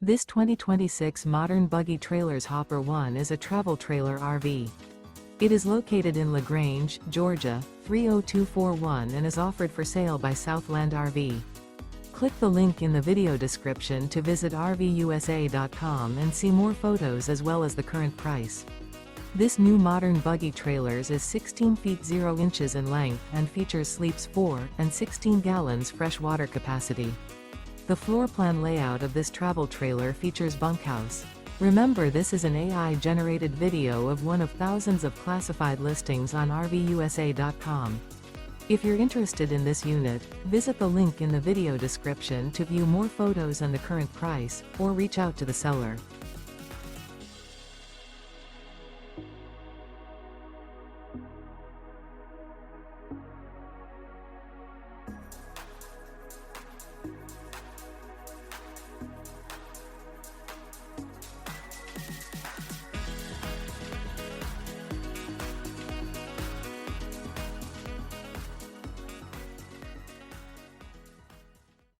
This 2026 Modern Buggy Trailers Hopper 1 is a travel trailer RV. It is located in LaGrange, Georgia, 30241 and is offered for sale by Southland RV. Click the link in the video description to visit RVUSA.com and see more photos as well as the current price. This new Modern Buggy Trailers is 16 feet 0 inches in length and features sleeps 4 and 16 gallons fresh water capacity. The floor plan layout of this travel trailer features bunkhouse. Remember, this is an AI-generated video of one of thousands of classified listings on RVUSA.com. If you're interested in this unit, visit the link in the video description to view more photos and the current price, or reach out to the seller.